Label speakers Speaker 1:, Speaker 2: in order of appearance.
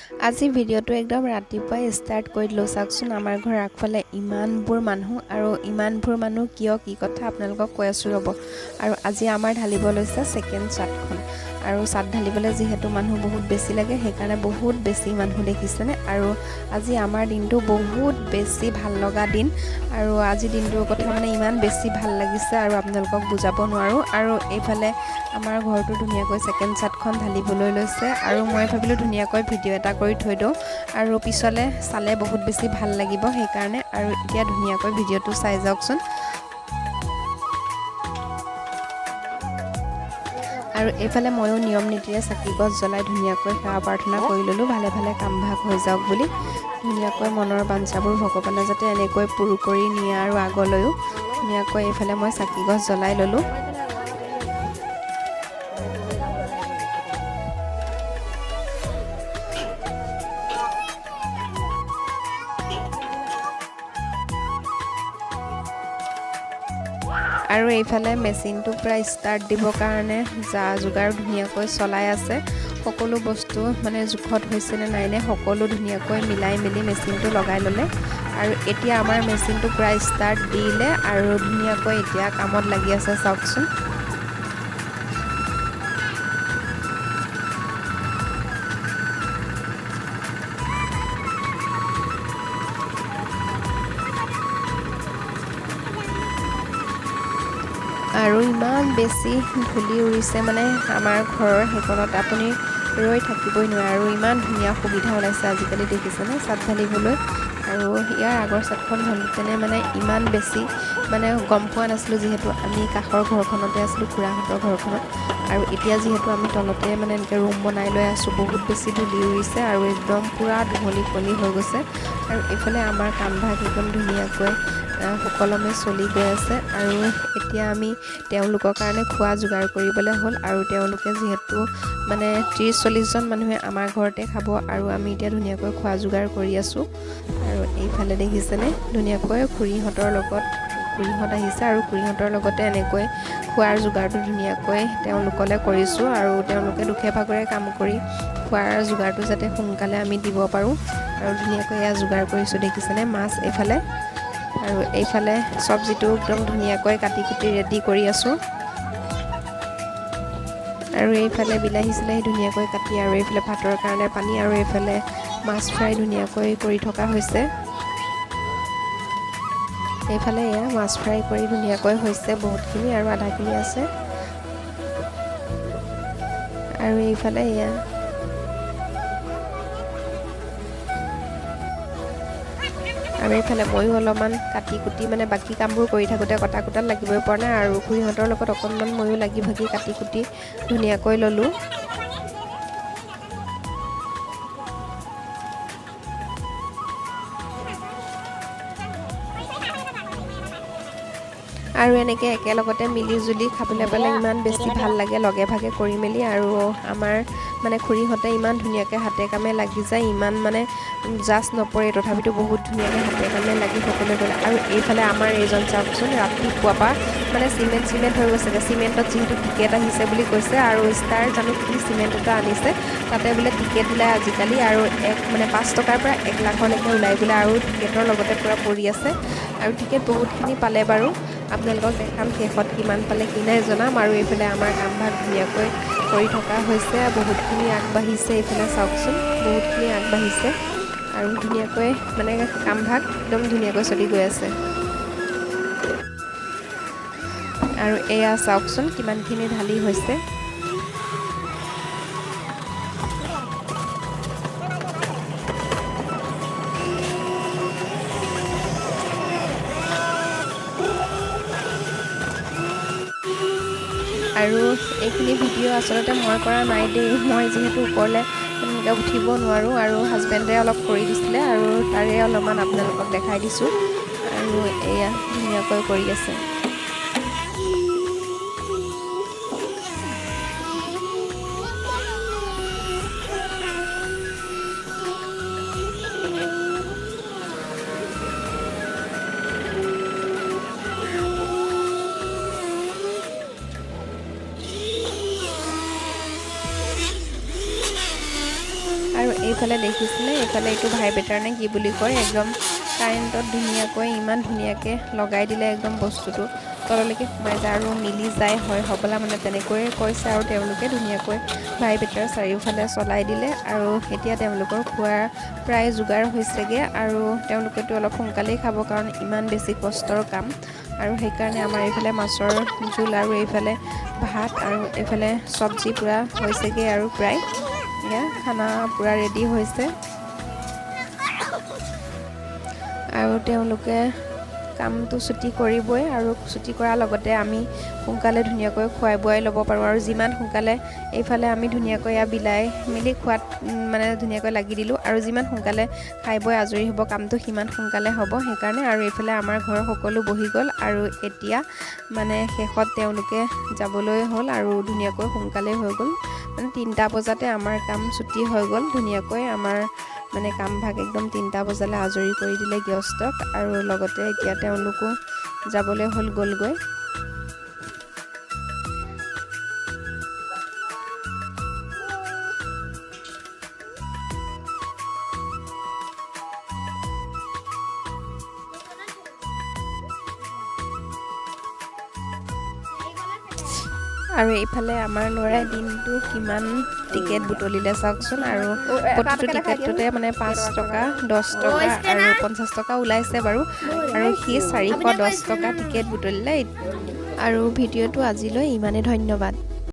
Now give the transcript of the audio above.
Speaker 1: আজি ভিডিঅ'টো একদম ৰাতিপুৱাই ষ্টাৰ্ট কৰি দিলোঁ। চাওকচোন আমাৰ ঘৰৰ আগফালে ইমানবোৰ মানুহ আৰু ইমানবোৰ মানুহ কিয় কি কথা আপোনালোকক কৈ আছোঁ ৰ'ব। আৰু আজি আমাৰ ঢালিব লৈছে ছেকেণ্ড চাটখন আৰু চাট ঢালিবলৈ যিহেতু মানুহ বহুত বেছি লাগে সেইকাৰণে বহুত বেছি মানুহ দেখিছেনে। আৰু আজি আমাৰ দিনটো বহুত বেছি ভাল লগা দিন আৰু আজি দিনটোৰ কথা মানে ইমান বেছি ভাল লাগিছে আৰু আপোনালোকক বুজাব নোৱাৰোঁ। আৰু এইফালে আমাৰ ঘৰটো ধুনীয়াকৈ ছেকেণ্ড চাটখন ঢালিবলৈ লৈছে আৰু মই ভাবিলোঁ ধুনীয়াকৈ ভিডিঅ' এটা কৰি থৈ দিওঁ আৰু পিছলৈ চালে বহুত বেছি ভাল লাগিব সেইকাৰণে। আৰু এতিয়া ধুনীয়াকৈ ভিডিঅ'টো চাই যাওকচোন। আৰু এইফালে ময়ো নিয়ম নীতিৰে চাকি গছ জ্বলাই ধুনীয়াকৈ সেৱা প্ৰাৰ্থনা কৰি ল'লোঁ, ভালে ভালে কামভাগ হৈ যাওক বুলি। ধুনীয়াকৈ মনৰ বাঞ্ছাবোৰ ভগৱানে যাতে এনেকৈ পূৰ কৰি নিয়ে আৰু আগলৈও ধুনীয়াকৈ এইফালে মই চাকি গছ জ্বলাই ল'লোঁ। আৰু এইফালে মেচিনটো প্ৰায় ষ্টাৰ্ট দিবৰ কাৰণে যা যোগাৰ ধুনীয়াকৈ চলাই আছে। সকলো বস্তু মানে জোখত হৈছেনে নাইনে সকলো ধুনীয়াকৈ মিলাই মেলি মেচিনটো লগাই ল'লে। আৰু এতিয়া আমাৰ মেচিনটো প্ৰায় ষ্টাৰ্ট দিলে আৰু ধুনীয়াকৈ এতিয়া কামত লাগি আছে চাওকচোন। আৰু ইমান বেছি ধূলি উৰিছে মানে আমাৰ ঘৰৰ সেইকণত আপুনি ৰৈ থাকিবই নোৱাৰে। আৰু ইমান ধুনীয়া সুবিধা ওলাইছে আজিকালি দেখিছেনে চাট ঢালিবলৈ। আৰু ইয়াৰ আগৰ চাটখন ঢালোঁতেনে মানে ইমান বেছি মানে গম পোৱা নাছিলোঁ যিহেতু আমি কাষৰ ঘৰখনতে আছিলোঁ, খুৰাহঁতৰ ঘৰখনত। আৰু এতিয়া যিহেতু আমি তলতে মানে এনেকৈ ৰুম বনাই লৈ আছোঁ, বহুত বেছি ধূলি উৰিছে আৰু একদম পূৰা ধুমলি কুঁৱলী হৈ গৈছে। আৰু এইফালে আমাৰ কামভাগ একদম ধুনীয়াকৈ সুকলমে চলি গৈ আছে। আৰু এতিয়া আমি তেওঁলোকৰ কাৰণে খোৱা যোগাৰ কৰিবলৈ হ'ল আৰু তেওঁলোকে যিহেতু মানে 30-40জন মানুহে আমাৰ ঘৰতে খাব আৰু আমি এতিয়া ধুনীয়াকৈ খোৱা যোগাৰ কৰি আছোঁ। আৰু এইফালে দেখিছেনে ধুনীয়াকৈ খুৰীহঁতৰ লগত খুৰীহঁত আহিছে আৰু খুৰীহঁতৰ লগতে এনেকৈ খোৱাৰ যোগাৰটো ধুনীয়াকৈ তেওঁলোকলৈ কৰিছোঁ। আৰু তেওঁলোকে দুখে ভাগৰে কাম কৰি খোৱাৰ যোগাৰটো যাতে সোনকালে আমি দিব পাৰোঁ আৰু ধুনীয়াকৈ এয়া যোগাৰ কৰিছোঁ দেখিছেনে মাছ এইফালে। আৰু এইফালে চব্জিটো একদম ধুনীয়াকৈ কাটি কুটি ৰেডি কৰি আছোঁ। আৰু এইফালে বিলাহী চিলাহী ধুনীয়াকৈ কাটি আৰু এইফালে ভাতৰ কাৰণে পানী আৰু এইফালে মাছ ফ্ৰাই ধুনীয়াকৈ কৰি থকা হৈছে। এইফালে এয়া মাছ ফ্ৰাই কৰি ধুনীয়াকৈ হৈছে বহুতখিনি আৰু আধাখিনি আছে। আৰু এইফালে এয়া আৰু এইফালে ময়ো অলপমান কাটি কুটি মানে বাকী কামবোৰ কৰি থাকোঁতে কটা কুটাত লাগিবই পৰা নাই আৰু খুৰীহঁতৰ লগত অকণমান ময়ো লাগি ভাগি কাটি কুটি ধুনীয়াকৈ ল'লোঁ। আৰু এনেকৈ একেলগতে মিলি জুলি খাবলৈ পালে ইমান বেছি ভাল লাগে লগে ভাগে কৰি মেলি। আৰু আমাৰ মানে খুৰীহঁতে ইমান ধুনীয়াকৈ হাতে কামে লাগি যায়, ইমান মানে জাজ নপৰে তথাপিতো বহুত ধুনীয়াকৈ হাতে কামে লাগি সকলোৱে গ'লে। আৰু এইফালে আমাৰ এইজন চাওকচোন ৰাতিপুৱাৰ পৰা মানে চিমেণ্ট হৈ গৈছেগৈ। চিমেণ্টত যিহেতু টিকেট আহিছে বুলি কৈছে আৰু ষ্টাৰ জানো কি চিমেণ্ট এটা আনিছে তাতে বোলে টিকেট ওলাই আজিকালি আৰু মানে 5 টকাৰ পৰা 1 লাখলৈকে ওলাই বোলে আৰু টিকেটৰ লগতে পূৰা পৰি আছে। আৰু টিকেট বহুতখিনি পালে বাৰু, আপোনালোকক দেখাম শেষত কিমান পালে কি নাই জনাম। আৰু এইফালে আমাৰ কামভাগ ধুনীয়াকৈ কৰি থকা হৈছে, বহুতখিনি আগবাঢ়িছে। এইফালে চাওকচোন বহুতখিনি আগবাঢ়িছে আৰু ধুনীয়াকৈ মানে কামভাগ একদম ধুনীয়াকৈ চলি গৈ আছে। আৰু এয়া চাওকচোন কিমানখিনি ঢালি হৈছে। আৰু এইখিনি ভিডিঅ' আচলতে মই কৰা নাই দেই, মই যিহেতু ওপৰলৈ তেনেকৈ উঠিব নোৱাৰোঁ আৰু হাজবেণ্ডে অলপ কৰি দিছিলে আৰু তাৰে অলপমান আপোনালোকক দেখাই দিছোঁ। আৰু এয়া ধুনীয়াকৈ কৰি আছে। আৰু এইফালে দেখিছেনে এইফালে এইটো ভাইব্ৰেটাৰ নে কি বুলি কয় একদম কাৰেণ্টত ধুনীয়াকৈ ইমান ধুনীয়াকৈ লগাই দিলে একদম বস্তুটো তললৈকে সোমাই যায় আৰু মিলি যায় হয় হ'বলা মানে তেনেকৈয়ে কৈছে আৰু তেওঁলোকে ধুনীয়াকৈ ভাইব্ৰেটাৰ চাৰিওফালে চলাই দিলে আৰু এতিয়া তেওঁলোকৰ খোৱাৰ প্ৰায় যোগাৰ হৈছেগৈ আৰু তেওঁলোকেতো অলপ সোনকালেই খাব কাৰণ ইমান বেছি কষ্টৰ কাম আৰু সেইকাৰণে আমাৰ এইফালে মাছৰ জোল আৰু এইফালে ভাত আৰু এইফালে চব্জি পূৰা হৈছেগৈ আৰু প্ৰায় এয়া খানা পূৰা ৰেডি হৈছে আৰু তেওঁলোকে কামটো ছুটি কৰিবই আৰু ছুটি কৰাৰ লগতে আমি সোনকালে ধুনীয়াকৈ খুৱাই বোৱাই ল'ব পাৰোঁ আৰু যিমান সোনকালে এইফালে আমি ধুনীয়াকৈ বিলাই মেলি খোৱাত মানে ধুনীয়াকৈ লাগি দিলোঁ আৰু যিমান সোনকালে খাই বৈ আজৰি হ'ব কামটো সিমান সোনকালে হ'ব সেইকাৰণে আৰু এইফালে আমাৰ ঘৰৰ সকলো বহি গ'ল আৰু এতিয়া মানে শেষত তেওঁলোকে যাবলৈ হ'ল আৰু ধুনীয়াকৈ সোনকালেই হৈ গ'ল মানে 3টা বজাতে আমাৰ কাম ছুটি হৈ গ'ল ধুনীয়াকৈ আমাৰ মানে কামভাগ একদম 3টা বজালৈ আজৰি কৰি দিলে গৃহস্থক আৰু লগতে এতিয়া তেওঁলোকো যাবলৈ হ'ল গ'লগৈ আৰু এইফালে আমাৰ ল'ৰাই দিনটো কিমান টিকেট বুটলিলে চাওকচোন আৰু প্ৰতিটো টিকেটটোতে মানে 5 টকা 10 টকা আৰু 50 টকা ওলাইছে বাৰু আৰু সি 410 টকা টিকেট বুটলিলে আৰু ভিডিঅ'টো আজিলৈ ইমানেই ধন্যবাদ।